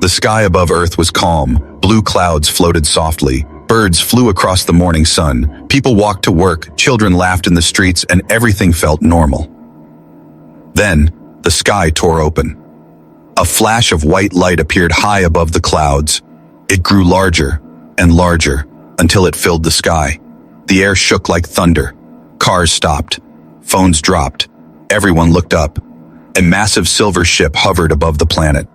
The sky above Earth was calm, blue clouds floated softly, birds flew across the morning sun, people walked to work, children laughed in the streets, and everything felt normal. Then, the sky tore open. A flash of white light appeared high above the clouds. It grew larger and larger until it filled the sky. The air shook like thunder. Cars stopped. Phones dropped. Everyone looked up. A massive silver ship hovered above the planet.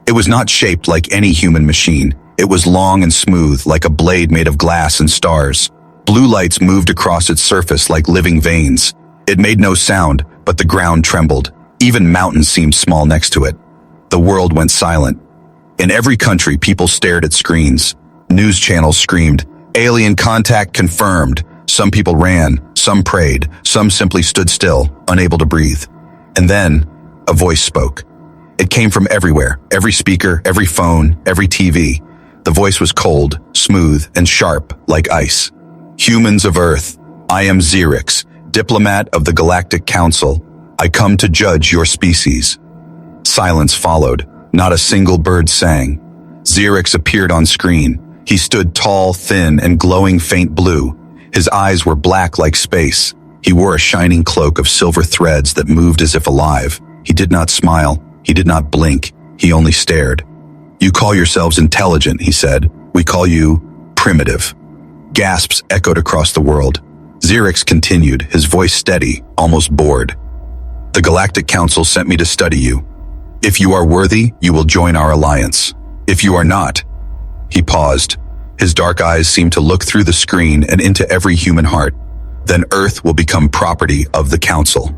It was not shaped like any human machine. It was long and smooth, like a blade made of glass and stars. Blue lights moved across its surface like living veins. It made no sound, but the ground trembled. Even mountains seemed small next to it. The world went silent. In every country, people stared at screens. News channels screamed, "Alien contact confirmed." Some people ran, some prayed, some simply stood still, unable to breathe. And then, a voice spoke. It came from everywhere, every speaker, every phone, every TV. The voice was cold, smooth, and sharp, like ice. "Humans of Earth, I am Xerix, Diplomat of the Galactic Council. I come to judge your species." Silence followed. Not a single bird sang. Xerix appeared on screen. He stood tall, thin, and glowing faint blue. His eyes were black like space. He wore a shining cloak of silver threads that moved as if alive. He did not smile. He did not blink. He only stared. "You call yourselves intelligent," he said. "We call you primitive." Gasps echoed across the world. Xerix continued, his voice steady, almost bored. "The Galactic Council sent me to study you. If you are worthy, you will join our alliance. If you are not..." He paused. His dark eyes seemed to look through the screen and into every human heart. "Then Earth will become property of the Council."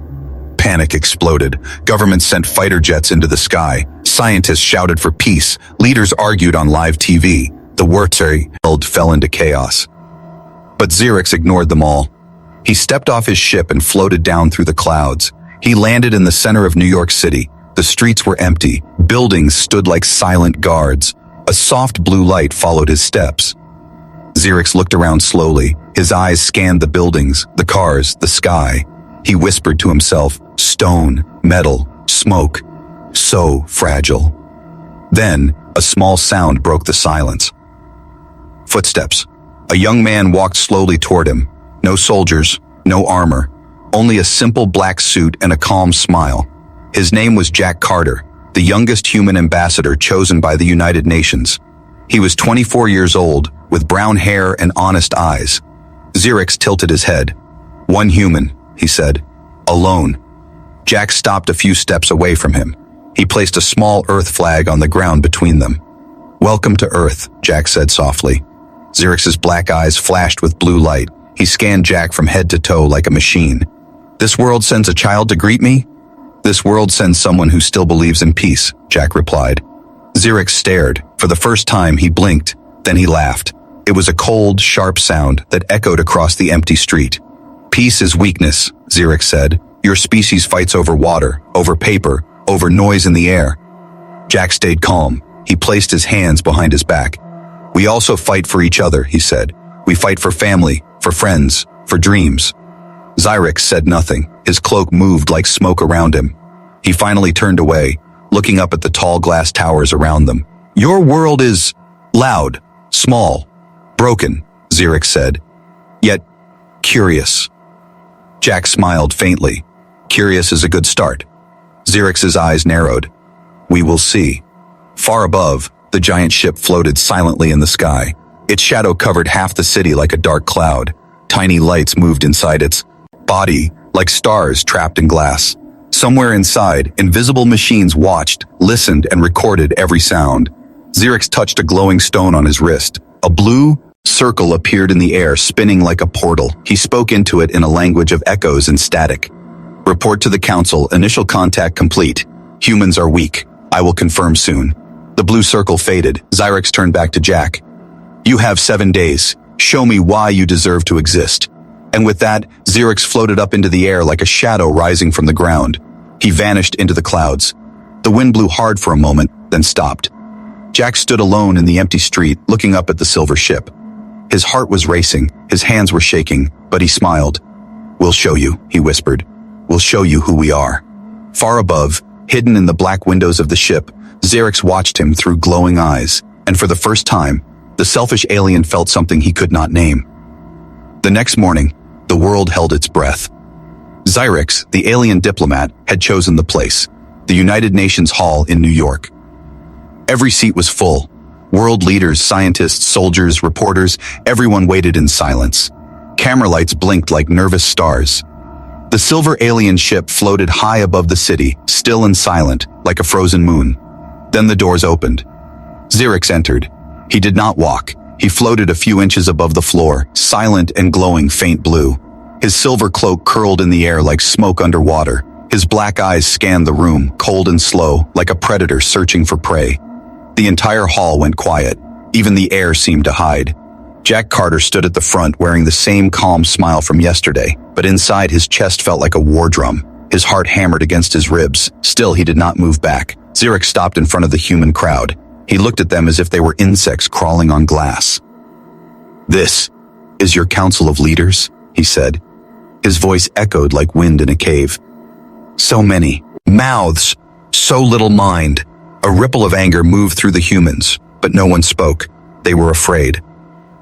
Panic exploded. Governments sent fighter jets into the sky. Scientists shouted for peace. Leaders argued on live TV. The world fell into chaos. But Xerix ignored them all. He stepped off his ship and floated down through the clouds. He landed in the center of New York City. The streets were empty. Buildings stood like silent guards. A soft blue light followed his steps. Xerix looked around slowly. His eyes scanned the buildings, the cars, the sky. He whispered to himself, "Stone, metal, smoke. So fragile." Then, a small sound broke the silence. Footsteps. A young man walked slowly toward him. No soldiers, no armor. Only a simple black suit and a calm smile. His name was Jack Carter, the youngest human ambassador chosen by the United Nations. He was 24 years old, with brown hair and honest eyes. Xerix tilted his head. "One human," he said. "Alone." Jack stopped a few steps away from him. He placed a small Earth flag on the ground between them. "Welcome to Earth," Jack said softly. Xerix's black eyes flashed with blue light. He scanned Jack from head to toe like a machine. "This world sends a child to greet me?" "This world sends someone who still believes in peace," Jack replied. Xerix stared. For the first time, he blinked. Then he laughed. It was a cold, sharp sound that echoed across the empty street. "Peace is weakness," Xerix said. "Your species fights over water, over paper, over noise in the air." Jack stayed calm. He placed his hands behind his back. "We also fight for each other," he said. "We fight for family, for friends, for dreams." Xerix said nothing. His cloak moved like smoke around him. He finally turned away, looking up at the tall glass towers around them. "Your world is loud, small, broken," Xerix said. "Yet curious." Jack smiled faintly. "Curious is a good start." Xerix's eyes narrowed. "We will see." Far above, the giant ship floated silently in the sky. Its shadow covered half the city like a dark cloud. Tiny lights moved inside its body, like stars trapped in glass. Somewhere inside, invisible machines watched, listened, and recorded every sound. Xerix touched a glowing stone on his wrist. A blue circle appeared in the air, spinning like a portal. He spoke into it in a language of echoes and static. "Report to the Council, initial contact complete. Humans are weak. I will confirm soon." The blue circle faded. Xerix turned back to Jack. "You have 7 days. Show me why you deserve to exist." And with that, Xerix floated up into the air like a shadow rising from the ground. He vanished into the clouds. The wind blew hard for a moment, then stopped. Jack stood alone in the empty street, looking up at the silver ship. His heart was racing, his hands were shaking, but he smiled. "We'll show you," he whispered. "We'll show you who we are." Far above, hidden in the black windows of the ship, Xerix watched him through glowing eyes, and for the first time, the selfish alien felt something he could not name. The next morning, the world held its breath. Xerix, the alien diplomat, had chosen the place, the United Nations Hall in New York. Every seat was full. World leaders, scientists, soldiers, reporters, everyone waited in silence. Camera lights blinked like nervous stars. The silver alien ship floated high above the city, still and silent, like a frozen moon. Then the doors opened. Xerix entered. He did not walk. He floated a few inches above the floor, silent and glowing faint blue. His silver cloak curled in the air like smoke underwater. His black eyes scanned the room, cold and slow, like a predator searching for prey. The entire hall went quiet. Even the air seemed to hide. Jack Carter stood at the front wearing the same calm smile from yesterday, but inside his chest felt like a war drum. His heart hammered against his ribs. Still, he did not move back. Xerix stopped in front of the human crowd. He looked at them as if they were insects crawling on glass. "This is your council of leaders?" he said. His voice echoed like wind in a cave. So many mouths, so little mind. A ripple of anger moved through the humans, but no one spoke. They were afraid.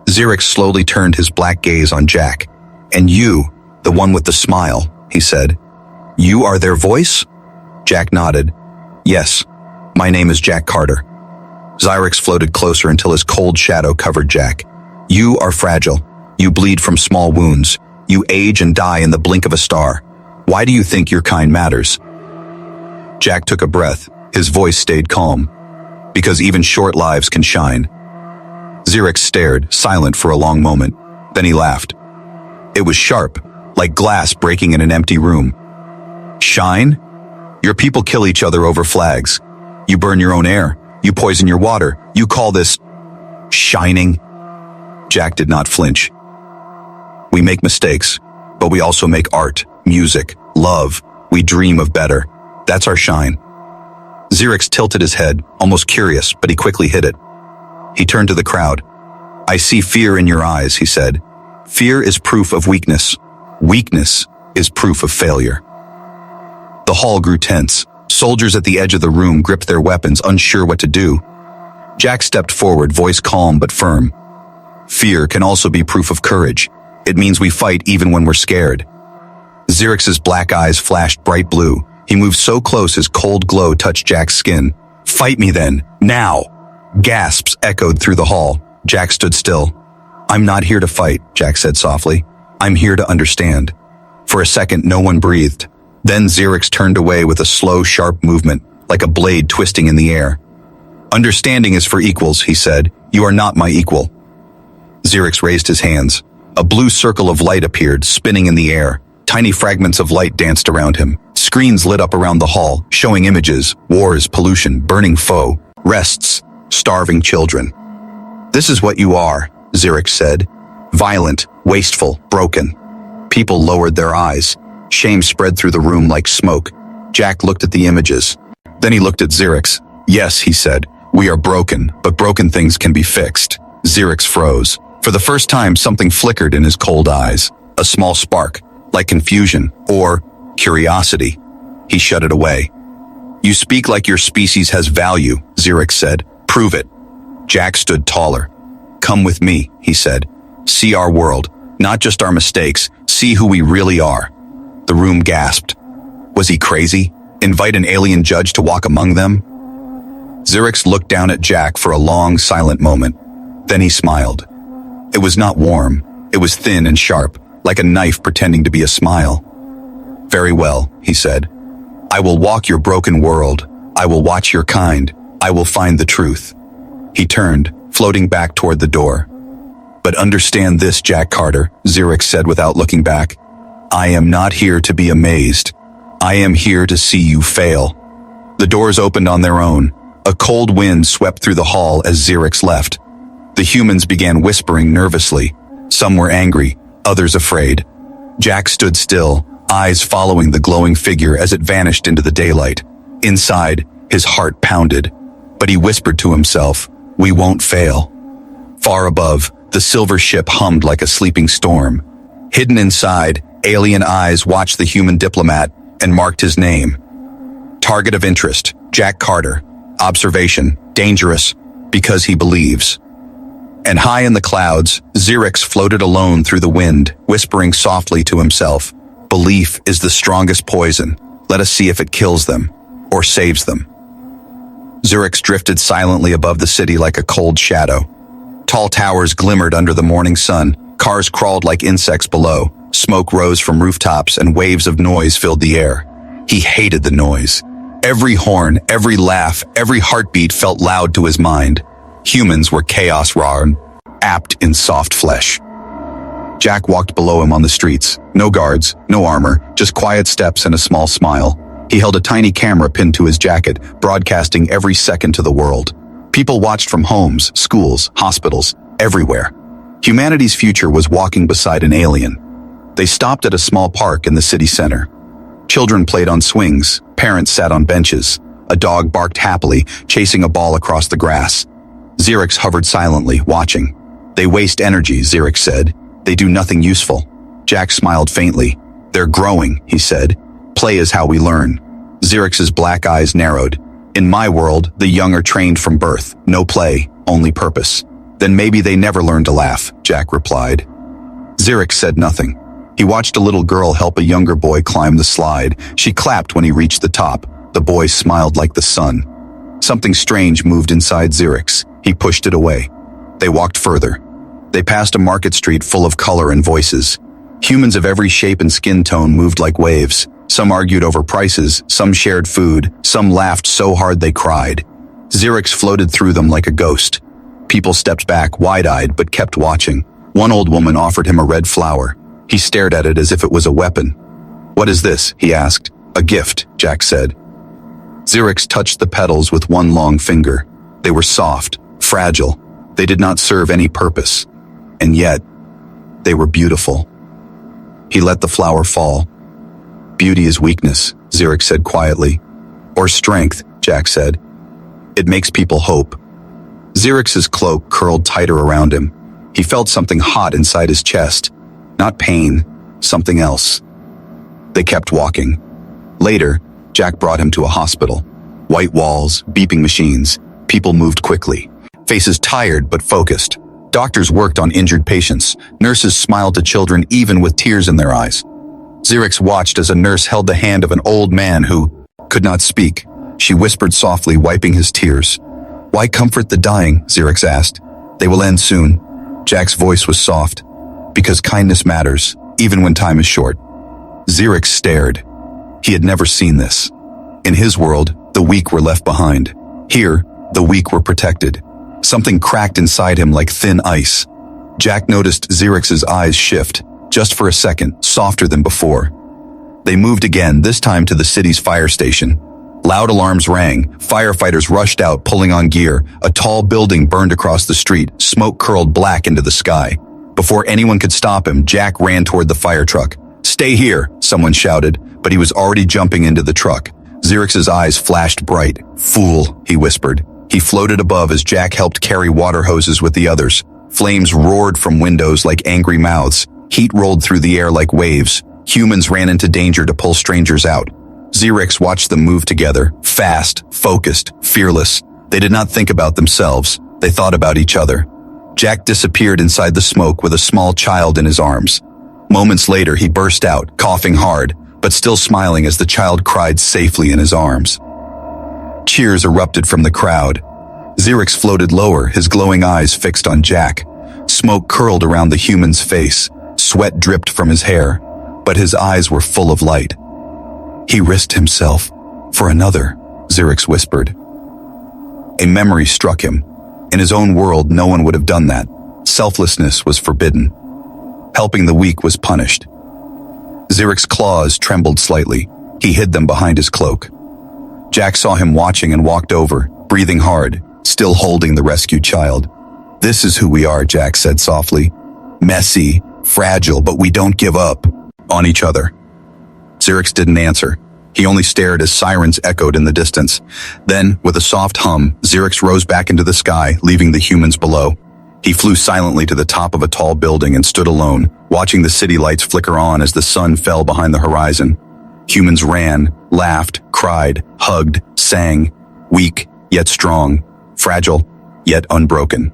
Xerix slowly turned his black gaze on Jack. "And you, the one with the smile," he said. "You are their voice?" Jack nodded. "Yes, my name is Jack Carter." Xerix floated closer until his cold shadow covered Jack. "You are fragile. You bleed from small wounds. You age and die in the blink of a star. Why do you think your kind matters?" Jack took a breath. His voice stayed calm. "Because even short lives can shine." Xerix stared, silent for a long moment. Then he laughed. It was sharp, like glass breaking in an empty room. "Shine? Your people kill each other over flags. You burn your own air. You poison your water. You call this shining?" Jack did not flinch. "We make mistakes, but we also make art, music, love. We dream of better. That's our shine." Xerix tilted his head, almost curious, but he quickly hid it. He turned to the crowd. "I see fear in your eyes," he said. "Fear is proof of weakness. Weakness is proof of failure." The hall grew tense. Soldiers at the edge of the room gripped their weapons, unsure what to do. Jack stepped forward, voice calm but firm. "Fear can also be proof of courage. It means we fight even when we're scared." Xerix's black eyes flashed bright blue. He moved so close his cold glow touched Jack's skin. "Fight me then, now!" Gasps echoed through the hall. Jack stood still. "I'm not here to fight," Jack said softly. "I'm here to understand." For a second, no one breathed. Then Xerix turned away with a slow, sharp movement, like a blade twisting in the air. "Understanding is for equals," he said. "You are not my equal." Xerix raised his hands. A blue circle of light appeared, spinning in the air. Tiny fragments of light danced around him. Screens lit up around the hall, showing images, wars, pollution, burning foe, rests, starving children. "This is what you are," Xerix said. "Violent, wasteful, broken." People lowered their eyes. Shame spread through the room like smoke. Jack looked at the images. Then he looked at Xerix. "Yes," he said, "we are broken, but broken things can be fixed." Xerix froze. For the first time, something flickered in his cold eyes. A small spark, like confusion or curiosity. He shut it away. "You speak like your species has value," Xerix said. "Prove it." Jack stood taller. "Come with me," he said. "See our world, not just our mistakes. See who we really are." The room gasped. Was he crazy? Invite an alien judge to walk among them? Xerix looked down at Jack for a long, silent moment. Then he smiled. It was not warm. It was thin and sharp, like a knife pretending to be a smile. "Very well," he said. "I will walk your broken world. I will watch your kind. I will find the truth." He turned, floating back toward the door. "But understand this, Jack Carter," Xerix said without looking back. "I am not here to be amazed. I am here to see you fail." The doors opened on their own. A cold wind swept through the hall as Xerix left. The humans began whispering nervously. Some were angry, others afraid. Jack stood still, eyes following the glowing figure as it vanished into the daylight. Inside, his heart pounded. But he whispered to himself, "We won't fail." Far above, the silver ship hummed like a sleeping storm. Hidden inside, alien eyes watched the human diplomat and marked his name. Target of interest, Jack Carter. Observation, dangerous, because he believes. And high in the clouds, Xerix floated alone through the wind, whispering softly to himself, "Belief is the strongest poison. Let us see if it kills them, or saves them." Xerix drifted silently above the city like a cold shadow. Tall towers glimmered under the morning sun, cars crawled like insects below, smoke rose from rooftops and waves of noise filled the air. He hated the noise. Every horn, every laugh, every heartbeat felt loud to his mind. Humans were chaos raw, apt in soft flesh. Jack walked below him on the streets. No guards, no armor, just quiet steps and a small smile. He held a tiny camera pinned to his jacket, broadcasting every second to the world. People watched from homes, schools, hospitals, everywhere. Humanity's future was walking beside an alien. They stopped at a small park in the city center. Children played on swings, parents sat on benches. A dog barked happily, chasing a ball across the grass. Xerix hovered silently, watching. "They waste energy," Xerix said. "They do nothing useful." Jack smiled faintly. "They're growing," he said. "Play is how we learn." Xerix's black eyes narrowed. "In my world, the young are trained from birth. No play, only purpose." "Then maybe they never learn to laugh," Jack replied. Xerix said nothing. He watched a little girl help a younger boy climb the slide. She clapped when he reached the top. The boy smiled like the sun. Something strange moved inside Xerix. He pushed it away. They walked further. They passed a market street full of color and voices. Humans of every shape and skin tone moved like waves. Some argued over prices, some shared food, some laughed so hard they cried. Xerix floated through them like a ghost. People stepped back, wide-eyed, but kept watching. One old woman offered him a red flower. He stared at it as if it was a weapon. "What is this?" he asked. "A gift," Jack said. Xerix touched the petals with one long finger. They were soft, fragile. They did not serve any purpose. And yet, they were beautiful. He let the flower fall. "Beauty is weakness," Xerix said quietly. "Or strength," Jack said. "It makes people hope." Xerix's cloak curled tighter around him. He felt something hot inside his chest. Not pain, something else. They kept walking. Later, Jack brought him to a hospital. White walls, beeping machines. People moved quickly. Faces tired but focused. Doctors worked on injured patients. Nurses smiled to children even with tears in their eyes. Xerix watched as a nurse held the hand of an old man who could not speak. She whispered softly, wiping his tears. "Why comfort the dying?" Xerix asked. "They will end soon." Jack's voice was soft. "Because kindness matters, even when time is short." Xerix stared. He had never seen this. In his world, the weak were left behind. Here, the weak were protected. Something cracked inside him like thin ice. Jack noticed Xerix's eyes shift, just for a second, softer than before. They moved again, this time to the city's fire station. Loud alarms rang. Firefighters rushed out, pulling on gear. A tall building burned across the street. Smoke curled black into the sky. Before anyone could stop him, Jack ran toward the fire truck. "Stay here," someone shouted, but he was already jumping into the truck. Xerix's eyes flashed bright. "Fool," he whispered. He floated above as Jack helped carry water hoses with the others. Flames roared from windows like angry mouths. Heat rolled through the air like waves. Humans ran into danger to pull strangers out. Xerix watched them move together, fast, focused, fearless. They did not think about themselves. They thought about each other. Jack disappeared inside the smoke with a small child in his arms. Moments later, he burst out, coughing hard, but still smiling as the child cried safely in his arms. Cheers erupted from the crowd. Xerix floated lower, his glowing eyes fixed on Jack. Smoke curled around the human's face. Sweat dripped from his hair, but his eyes were full of light. "He risked himself for another," Xerix whispered. A memory struck him. In his own world, no one would have done that. Selflessness was forbidden. Helping the weak was punished. Xerix's claws trembled slightly. He hid them behind his cloak. Jack saw him watching and walked over, breathing hard, still holding the rescued child. "This is who we are," Jack said softly. "Messy, fragile, but we don't give up on each other." Xerix didn't answer. He only stared as sirens echoed in the distance. Then, with a soft hum, Xerix rose back into the sky, leaving the humans below. He flew silently to the top of a tall building and stood alone, watching the city lights flicker on as the sun fell behind the horizon. Humans ran, laughed, cried, hugged, sang. Weak, yet strong, fragile, yet unbroken.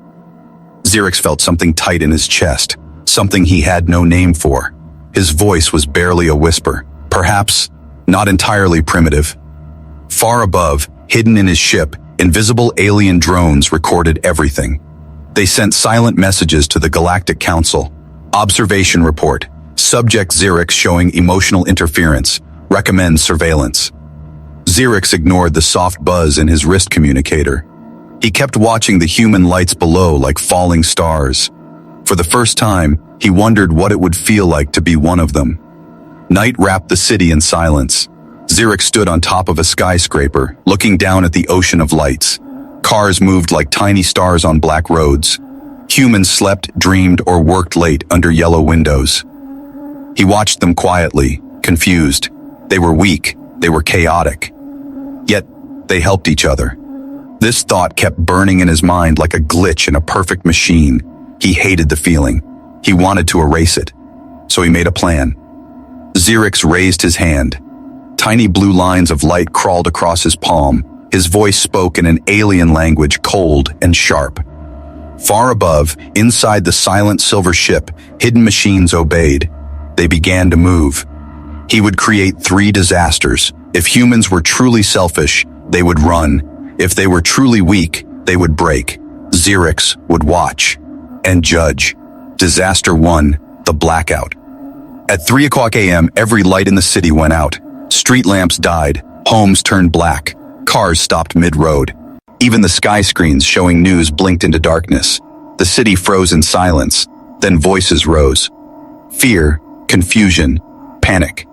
Xerix felt something tight in his chest, something he had no name for. His voice was barely a whisper, perhaps not entirely primitive. Far above, hidden in his ship, invisible alien drones recorded everything. They sent silent messages to the Galactic Council. Observation report. Subject Xerix showing emotional interference. Recommends surveillance. Xerix ignored the soft buzz in his wrist communicator. He kept watching the human lights below like falling stars. For the first time, he wondered what it would feel like to be one of them. Night wrapped the city in silence. Xerix stood on top of a skyscraper, looking down at the ocean of lights. Cars moved like tiny stars on black roads. Humans slept, dreamed, or worked late under yellow windows. He watched them quietly, confused. They were weak, they were chaotic. Yet, they helped each other. This thought kept burning in his mind like a glitch in a perfect machine. He hated the feeling. He wanted to erase it. So he made a plan. Xerix raised his hand. Tiny blue lines of light crawled across his palm. His voice spoke in an alien language, cold and sharp. Far above, inside the silent silver ship, hidden machines obeyed. They began to move. He would create 3 disasters. If humans were truly selfish, they would run. If they were truly weak, they would break. Xerix would watch and judge. Disaster 1, the blackout. At 3 a.m, every light in the city went out. Street lamps died. Homes turned black. Cars stopped mid-road. Even the sky screens showing news blinked into darkness. The city froze in silence. Then voices rose. Fear, confusion, panic.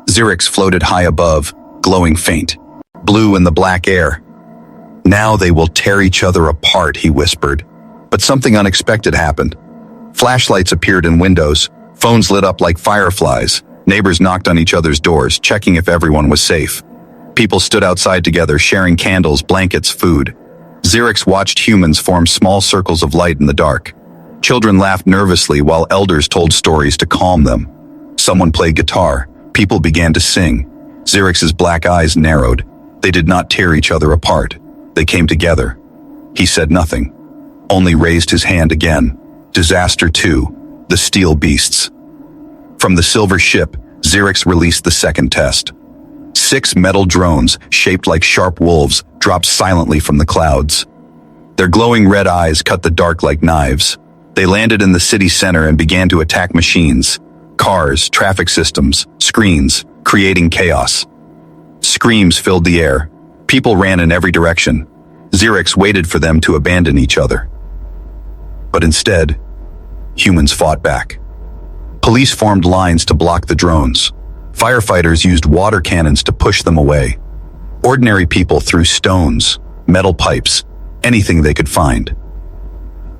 Xerix floated high above, glowing faint. Blue in the black air. Now they will tear each other apart, he whispered. But something unexpected happened. Flashlights appeared in windows. Phones lit up like fireflies. Neighbors knocked on each other's doors, checking if everyone was safe. People stood outside together, sharing candles, blankets, food. Xerix watched humans form small circles of light in the dark. Children laughed nervously while elders told stories to calm them. Someone played guitar. People began to sing. Xerix's black eyes narrowed. They did not tear each other apart. They came together. He said nothing, only raised his hand again. Disaster 2, the steel beasts. From the silver ship, Xerix released the second test. 6 metal drones, shaped like sharp wolves, dropped silently from the clouds. Their glowing red eyes cut the dark like knives. They landed in the city center and began to attack machines, cars, traffic systems, screens, creating chaos. Screams filled the air. People ran in every direction. Xerix waited for them to abandon each other. But instead, humans fought back. Police formed lines to block the drones. Firefighters used water cannons to push them away. Ordinary people threw stones, metal pipes, anything they could find.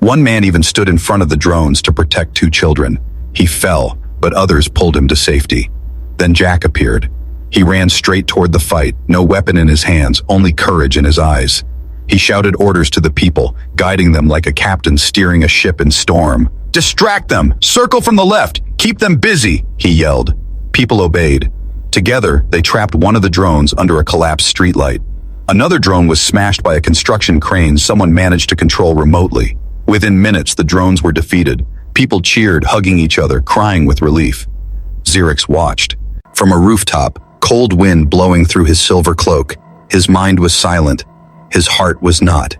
One man even stood in front of the drones to protect 2 children. He fell, but others pulled him to safety. Then Jack appeared. He ran straight toward the fight, no weapon in his hands, only courage in his eyes. He shouted orders to the people, guiding them like a captain steering a ship in storm. "Distract them! Circle from the left! Keep them busy!" he yelled. People obeyed. Together, they trapped one of the drones under a collapsed streetlight. Another drone was smashed by a construction crane someone managed to control remotely. Within minutes, the drones were defeated. People cheered, hugging each other, crying with relief. Xerix watched. From a rooftop, cold wind blowing through his silver cloak. His mind was silent. His heart was not.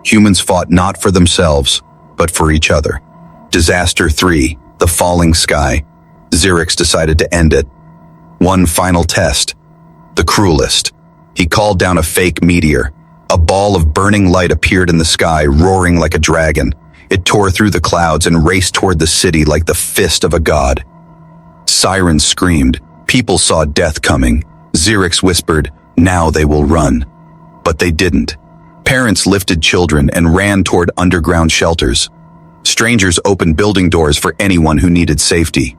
Humans fought not for themselves, but for each other. Disaster 3, the falling sky. Xerix decided to end it. One final test. The cruelest. He called down a fake meteor. A ball of burning light appeared in the sky, roaring like a dragon. It tore through the clouds and raced toward the city like the fist of a god. Sirens screamed. People saw death coming. Xerix whispered, "Now they will run." But they didn't. Parents lifted children and ran toward underground shelters. Strangers opened building doors for anyone who needed safety.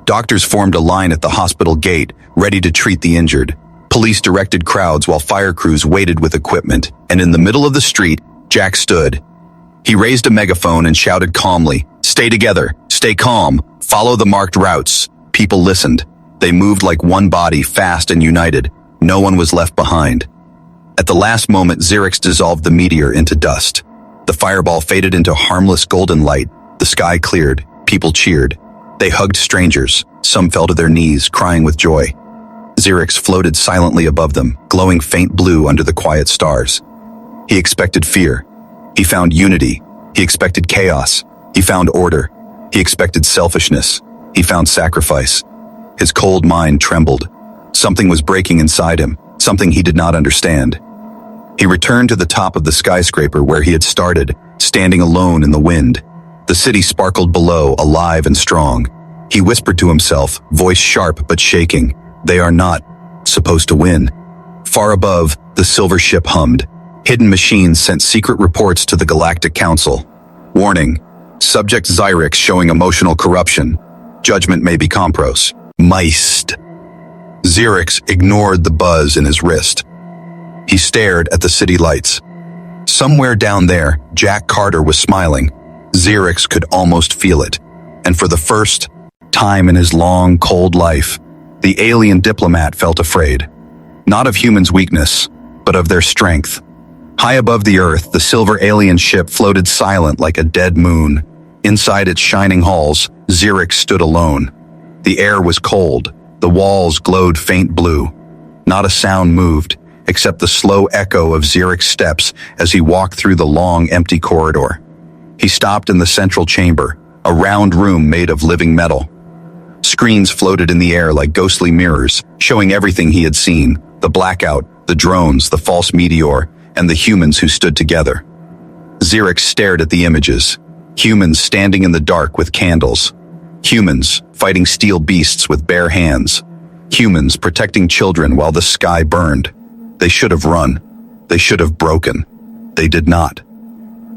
Doctors formed a line at the hospital gate, ready to treat the injured. Police directed crowds while fire crews waited with equipment, and in the middle of the street, Jack stood. He raised a megaphone and shouted calmly, "Stay together, stay calm, follow the marked routes." People listened. They moved like one body, fast and united. No one was left behind. At the last moment, Xerix dissolved the meteor into dust. The fireball faded into harmless golden light. The sky cleared. People cheered. They hugged strangers. Some fell to their knees, crying with joy. Xerix floated silently above them, glowing faint blue under the quiet stars. He expected fear. He found unity. He expected chaos. He found order. He expected selfishness. He found sacrifice. His cold mind trembled. Something was breaking inside him, something he did not understand. He returned to the top of the skyscraper where he had started, standing alone in the wind. The city sparkled below, alive and strong. He whispered to himself, voice sharp but shaking, "They are not supposed to win." Far above, the silver ship hummed. Hidden machines sent secret reports to the Galactic Council. Warning, subject Xerix showing emotional corruption. Judgment may be compros. Meist. Xerix ignored the buzz in his wrist. He stared at the city lights. Somewhere down there, Jack Carter was smiling. Xerix could almost feel it. And for the first time in his long, cold life, the alien diplomat felt afraid. Not of humans' weakness, but of their strength. High above the earth, the silver alien ship floated silent like a dead moon. Inside its shining halls, Xerix stood alone. The air was cold. The walls glowed faint blue. Not a sound moved, except the slow echo of Xerix's steps as he walked through the long, empty corridor. He stopped in the central chamber, a round room made of living metal. Screens floated in the air like ghostly mirrors, showing everything he had seen, the blackout, the drones, the false meteor, and the humans who stood together. Xerix stared at the images. Humans standing in the dark with candles. Humans fighting steel beasts with bare hands. Humans protecting children while the sky burned. They should have run. They should have broken. They did not.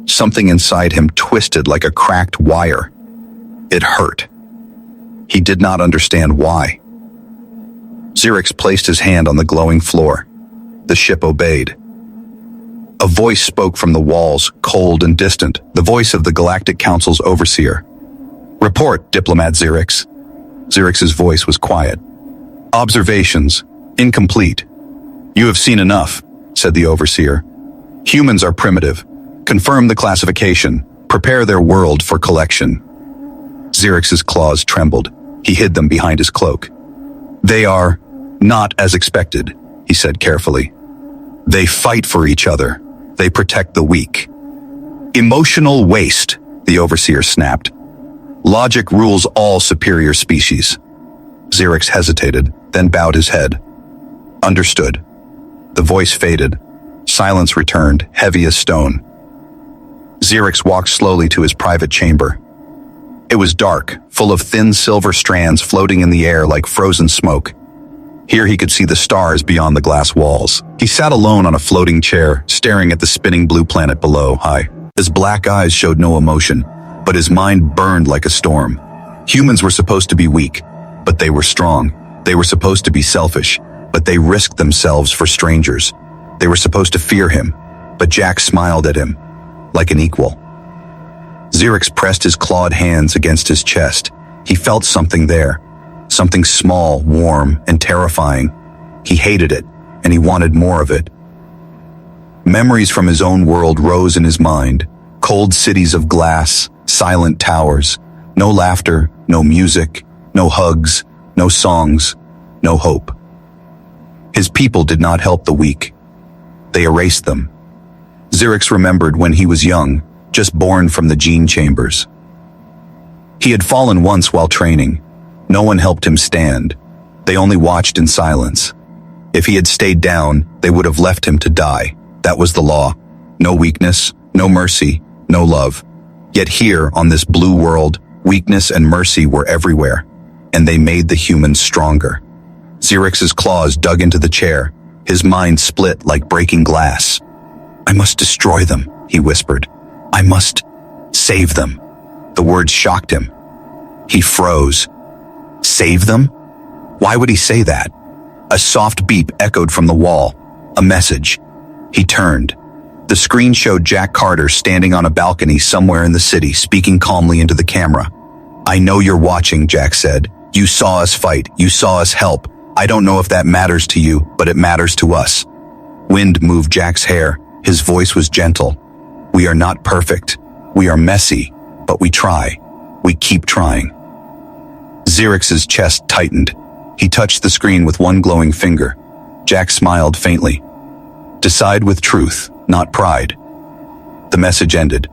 Something inside him twisted like a cracked wire. It hurt. He did not understand why. Xerix placed his hand on the glowing floor. The ship obeyed. A voice spoke from the walls, cold and distant, the voice of the Galactic Council's overseer. "Report, Diplomat Xerix." Xerix's voice was quiet. "Observations. Incomplete." "You have seen enough," said the overseer. "Humans are primitive. Confirm the classification. Prepare their world for collection." Xerix's claws trembled. He hid them behind his cloak. "They are not as expected," he said carefully. "They fight for each other. They protect the weak." "Emotional waste," the overseer snapped. "Logic rules all superior species." Xerix hesitated, then bowed his head. "Understood." The voice faded. Silence returned, heavy as stone. Xerix walked slowly to his private chamber. It was dark, full of thin silver strands floating in the air like frozen smoke. Here he could see the stars beyond the glass walls. He sat alone on a floating chair, staring at the spinning blue planet below. His black eyes showed no emotion, but his mind burned like a storm. Humans were supposed to be weak, but they were strong. They were supposed to be selfish, but they risked themselves for strangers. They were supposed to fear him, but Jack smiled at him, like an equal. Xerix pressed his clawed hands against his chest. He felt something there. Something small, warm, and terrifying. He hated it, and he wanted more of it. Memories from his own world rose in his mind. Cold cities of glass, silent towers. No laughter, no music, no hugs, no songs, no hope. His people did not help the weak. They erased them. Xerix remembered when he was young, just born from the gene chambers. He had fallen once while training. No one helped him stand. They only watched in silence. If he had stayed down, they would have left him to die. That was the law. No weakness, no mercy, no love. Yet here, on this blue world, weakness and mercy were everywhere, and they made the humans stronger. Xerix's claws dug into the chair. His mind split like breaking glass. "I must destroy them," he whispered. "I must save them." The words shocked him. He froze. Save them? Why would he say that? A soft beep echoed from the wall. A message. He turned. The screen showed Jack Carter standing on a balcony somewhere in the city, speaking calmly into the camera. "I know you're watching," Jack said. "You saw us fight. You saw us help. I don't know if that matters to you, but it matters to us. Wind moved Jack's hair. His voice was gentle. We are not perfect. We are messy, but we try. We keep trying. Xerx's chest tightened. He touched the screen with one glowing finger. Jack smiled faintly. Decide with truth, not pride. The message ended.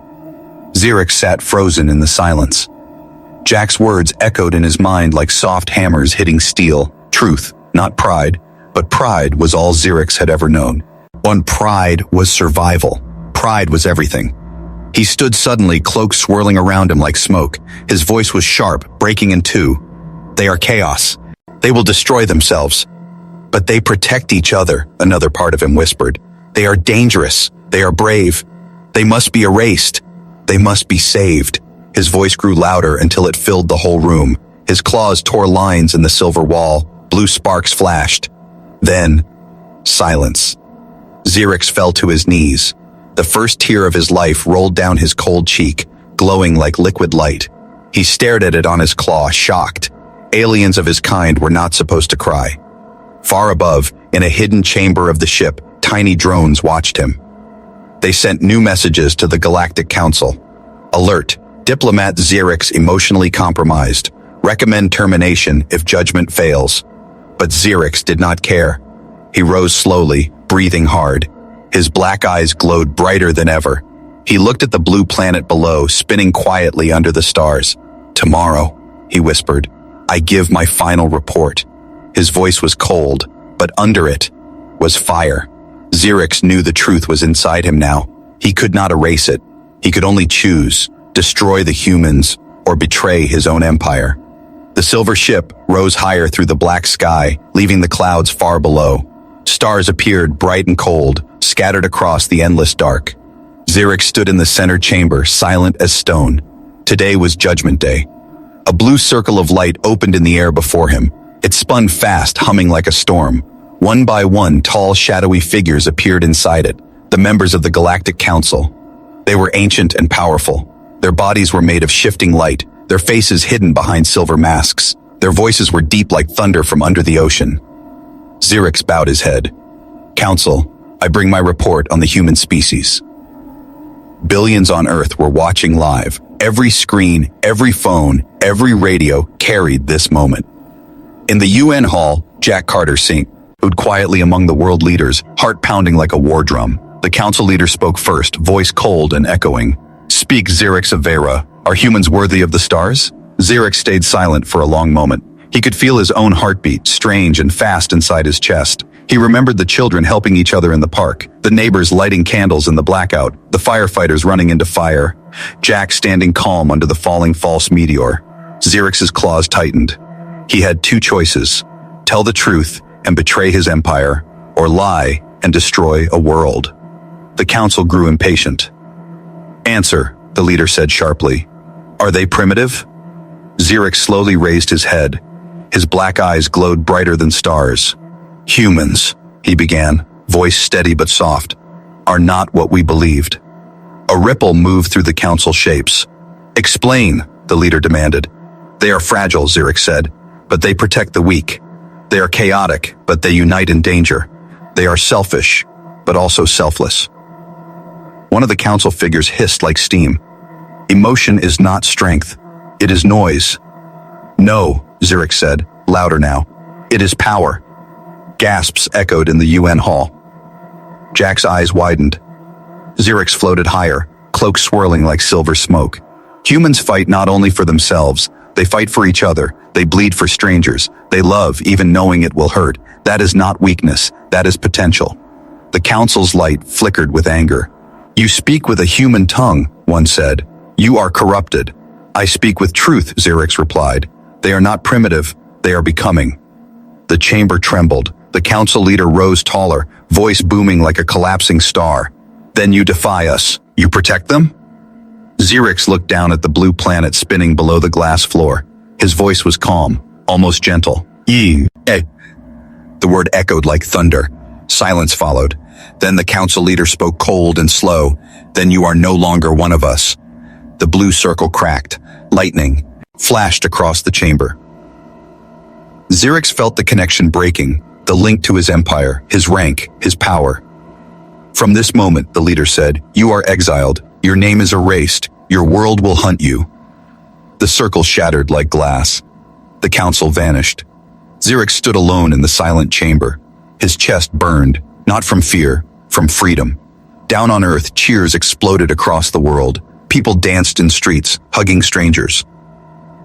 Xerx sat frozen in the silence. Jack's words echoed in his mind like soft hammers hitting steel. Truth, not pride, but pride was all Xerx had ever known. One pride was survival. Pride was everything. He stood suddenly, cloak swirling around him like smoke. His voice was sharp, breaking in two. They are chaos. They will destroy themselves. But they protect each other, another part of him whispered. They are dangerous. They are brave. They must be erased. They must be saved. His voice grew louder until it filled the whole room. His claws tore lines in the silver wall. Blue sparks flashed. Then, silence. Xerx fell to his knees. The first tear of his life rolled down his cold cheek, glowing like liquid light. He stared at it on his claw, shocked. Aliens of his kind were not supposed to cry. Far above, in a hidden chamber of the ship, tiny drones watched him. They sent new messages to the Galactic Council. Alert, Diplomat Xerx emotionally compromised. Recommend termination if judgment fails. But Xerx did not care. He rose slowly, breathing hard. His black eyes glowed brighter than ever. He looked at the blue planet below, spinning quietly under the stars. Tomorrow, he whispered, I give my final report. His voice was cold, but under it was fire. Xerx knew the truth was inside him now. He could not erase it. He could only choose, destroy the humans, or betray his own empire. The silver ship rose higher through the black sky, leaving the clouds far below. Stars appeared bright and cold, scattered across the endless dark. Xerx stood in the center chamber, silent as stone. Today was Judgment Day. A blue circle of light opened in the air before him. It spun fast, humming like a storm. One by one, tall, shadowy figures appeared inside it, the members of the Galactic Council. They were ancient and powerful. Their bodies were made of shifting light, their faces hidden behind silver masks. Their voices were deep like thunder from under the ocean. Xerx bowed his head. Council, I bring my report on the human species. Billions on Earth were watching live. Every screen, every phone, every radio carried this moment. In the UN hall, Jack Carter stood quietly among the world leaders, heart pounding like a war drum. The council leader spoke first, voice cold and echoing. Speak, Xerx of Vera. Are humans worthy of the stars? Xerx stayed silent for a long moment. He could feel his own heartbeat, strange and fast inside his chest. He remembered the children helping each other in the park, the neighbors lighting candles in the blackout, the firefighters running into fire, Jack standing calm under the falling false meteor. Xerx's claws tightened. He had two choices: tell the truth and betray his empire, or lie and destroy a world. The council grew impatient. Answer, the leader said sharply. Are they primitive? Xerx slowly raised his head. His black eyes glowed brighter than stars. Humans, he began, voice steady but soft, are not what we believed. A ripple moved through the council shapes. Explain, the leader demanded. They are fragile, Xerx said, but they protect the weak. They are chaotic, but they unite in danger. They are selfish, but also selfless. One of the council figures hissed like steam. Emotion is not strength. It is noise. No, Xerx said, louder now. It is power. Gasps echoed in the UN hall. Jack's eyes widened. Xerx floated higher, cloak swirling like silver smoke. Humans fight not only for themselves, they fight for each other. They bleed for strangers. They love even knowing it will hurt. That is not weakness. That is potential. The council's light flickered with anger. You speak with a human tongue, one said. You are corrupted. I speak with truth, Xerx replied. They are not primitive. They are becoming. The chamber trembled. The council leader rose taller, voice booming like a collapsing star. Then you defy us. You protect them? Xerx looked down at the blue planet spinning below the glass floor. His voice was calm, almost gentle. The word echoed like thunder. Silence followed. Then the council leader spoke cold and slow. Then you are no longer one of us. The blue circle cracked. Lightning flashed across the chamber. Xerx felt the connection breaking, the link to his empire, his rank, his power. From this moment, the leader said, you are exiled. Your name is erased. Your world will hunt you. The circle shattered like glass. The council vanished. Xerix stood alone in the silent chamber. His chest burned, not from fear, from freedom. Down on Earth, cheers exploded across the world. People danced in streets, hugging strangers.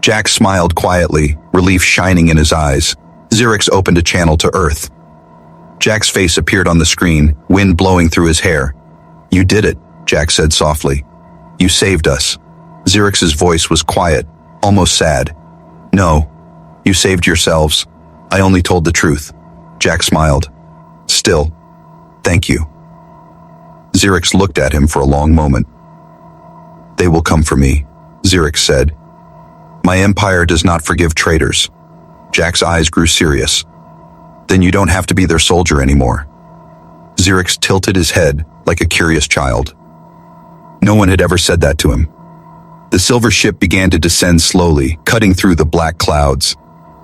Jack smiled quietly, relief shining in his eyes. Xerix opened a channel to Earth. Jack's face appeared on the screen, wind blowing through his hair. You did it, Jack said softly. You saved us. Xerix's voice was quiet, almost sad. No, you saved yourselves. I only told the truth. Jack smiled. Still, thank you. Xerix looked at him for a long moment. They will come for me, Xerix said. My empire does not forgive traitors. Jack's eyes grew serious. Then you don't have to be their soldier anymore. Xerix tilted his head like a curious child. No one had ever said that to him. The silver ship began to descend slowly, cutting through the black clouds.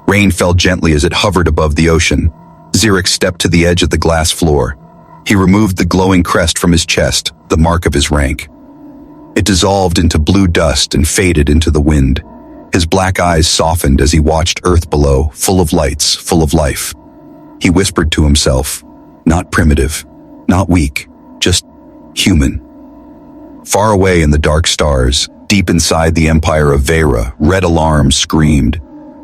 Rain fell gently as it hovered above the ocean. Xerix stepped to the edge of the glass floor. He removed the glowing crest from his chest, the mark of his rank. It dissolved into blue dust and faded into the wind. His black eyes softened as he watched Earth below, full of lights, full of life. He whispered to himself, not primitive, not weak, just human. Far away in the dark stars, deep inside the empire of Vera, red alarms screamed.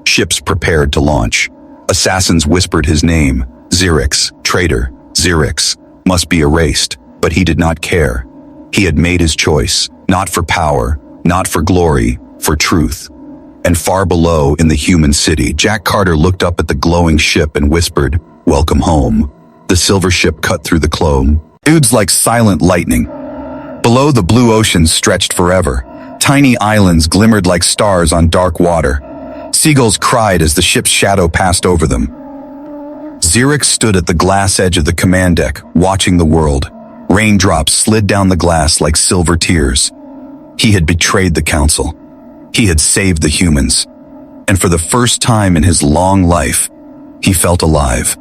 Ships prepared to launch. Assassins whispered his name, Xerix, traitor, Xerix, must be erased, but he did not care. He had made his choice, not for power, not for glory, for truth. And far below in the human city, Jack Carter looked up at the glowing ship and whispered, welcome home. The silver ship cut through the clouds like silent lightning. Below, the blue ocean stretched forever. Tiny islands glimmered like stars on dark water. Seagulls cried as the ship's shadow passed over them. Xerix stood at the glass edge of the command deck, watching the world. Raindrops slid down the glass like silver tears. He had betrayed the council. He had saved the humans. And for the first time in his long life, he felt alive.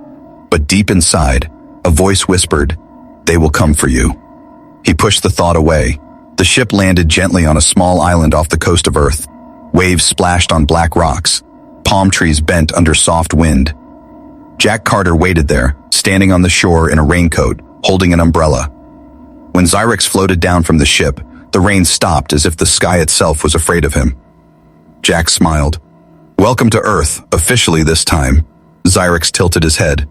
But deep inside, a voice whispered, they will come for you. He pushed the thought away. The ship landed gently on a small island off the coast of Earth. Waves splashed on black rocks. Palm trees bent under soft wind. Jack Carter waited there, standing on the shore in a raincoat, holding an umbrella. When Xerix floated down from the ship, the rain stopped as if the sky itself was afraid of him. Jack smiled. Welcome to Earth, officially this time. Xerix tilted his head.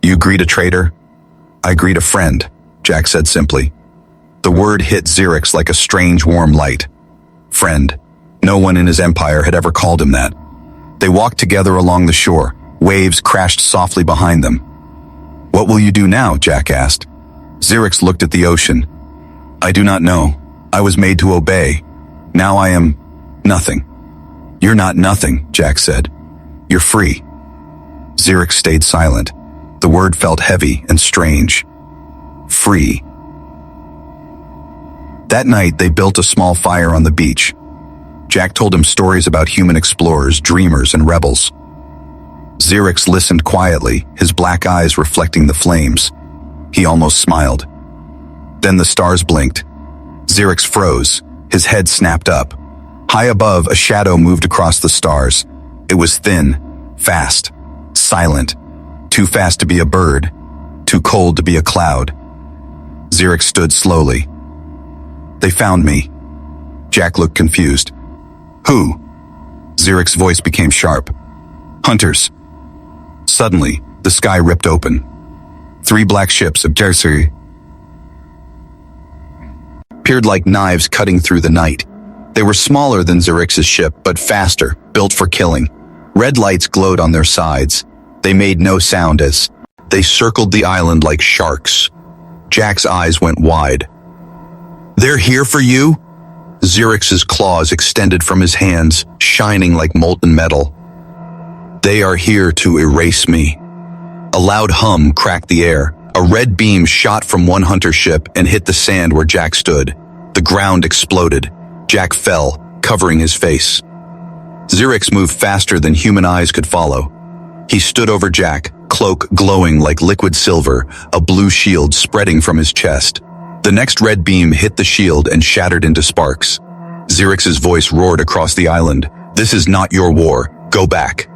You greet a traitor? I greet a friend, Jack said simply. The word hit Xerix like a strange warm light. Friend. No one in his empire had ever called him that. They walked together along the shore. Waves crashed softly behind them. What will you do now? Jack asked. Xerix looked at the ocean. I do not know. I was made to obey. Now I am nothing. You're not nothing, Jack said. You're free. Xerix stayed silent. The word felt heavy and strange. Free. That night, they built a small fire on the beach. Jack told him stories about human explorers, dreamers, and rebels. Xerix listened quietly, his black eyes reflecting the flames. He almost smiled. Then the stars blinked. Xerix froze, his head snapped up. High above, a shadow moved across the stars. It was thin, fast, silent. Too fast to be a bird, too cold to be a cloud. Xerix stood slowly. They found me. Jack looked confused. Who? Xerix's voice became sharp. Hunters. Suddenly, the sky ripped open. 3 black ships of Jersey appeared like knives cutting through the night. They were smaller than Xerix's ship, but faster, built for killing. Red lights glowed on their sides. They made no sound as they circled the island like sharks. Jack's eyes went wide. They're here for you? Xerix's claws extended from his hands, shining like molten metal. They are here to erase me. A loud hum cracked the air. A red beam shot from one hunter ship and hit the sand where Jack stood. The ground exploded. Jack fell, covering his face. Xerix moved faster than human eyes could follow. He stood over Jack, cloak glowing like liquid silver, a blue shield spreading from his chest. The next red beam hit the shield and shattered into sparks. Xerx's voice roared across the island. "This is not your war. Go back."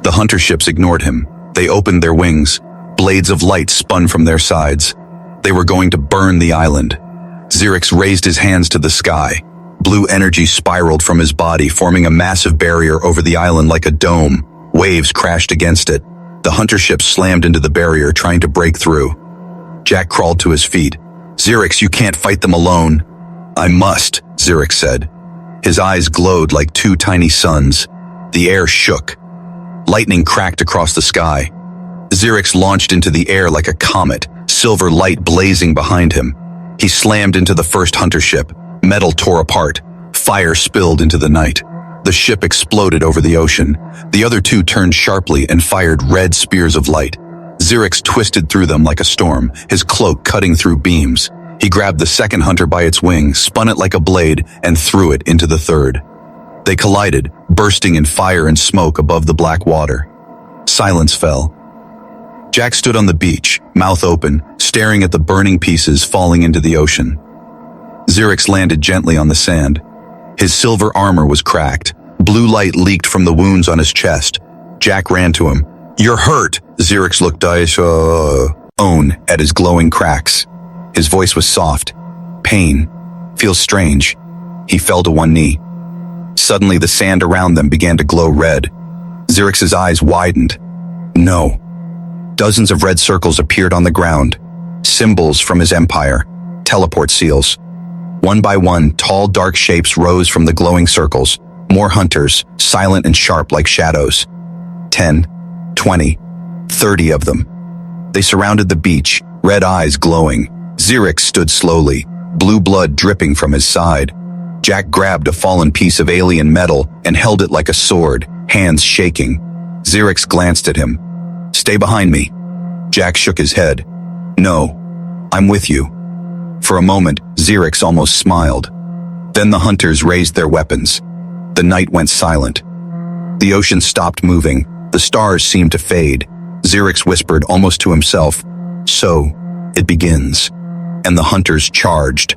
The hunter ships ignored him. They opened their wings. Blades of light spun from their sides. They were going to burn the island. Xerx raised his hands to the sky. Blue energy spiraled from his body, forming a massive barrier over the island like a dome. Waves crashed against it. The hunter ship slammed into the barrier, trying to break through. Jack crawled to his feet. "Xerx, you can't fight them alone." "I must," Xerx said. His eyes glowed like two tiny suns. The air shook. Lightning cracked across the sky. Xerx launched into the air like a comet, silver light blazing behind him. He slammed into the first hunter ship. Metal tore apart. Fire spilled into the night. The ship exploded over the ocean. The other two turned sharply and fired red spears of light. Xerx twisted through them like a storm, his cloak cutting through beams. He grabbed the second hunter by its wing, spun it like a blade, and threw it into the third. They collided, bursting in fire and smoke above the black water. Silence fell. Jack stood on the beach, mouth open, staring at the burning pieces falling into the ocean. Xerx landed gently on the sand. His silver armor was cracked. Blue light leaked from the wounds on his chest. Jack ran to him. "You're hurt!" Xerx looked at his glowing cracks. His voice was soft. "Pain. Feels strange." He fell to one knee. Suddenly the sand around them began to glow red. Xerx's eyes widened. "No." Dozens of red circles appeared on the ground. Symbols from his empire. Teleport seals. One by one, tall, dark shapes rose from the glowing circles. More hunters, silent and sharp like shadows. 10, 20, 30 of them. They surrounded the beach, red eyes glowing. Xerx stood slowly, blue blood dripping from his side. Jack grabbed a fallen piece of alien metal and held it like a sword, hands shaking. Xerx glanced at him. "Stay behind me." Jack shook his head. "No, I'm with you." For a moment, Xerx almost smiled. Then the hunters raised their weapons. The night went silent. The ocean stopped moving. The stars seemed to fade. Xerx whispered almost to himself, "So, it begins." And the hunters charged.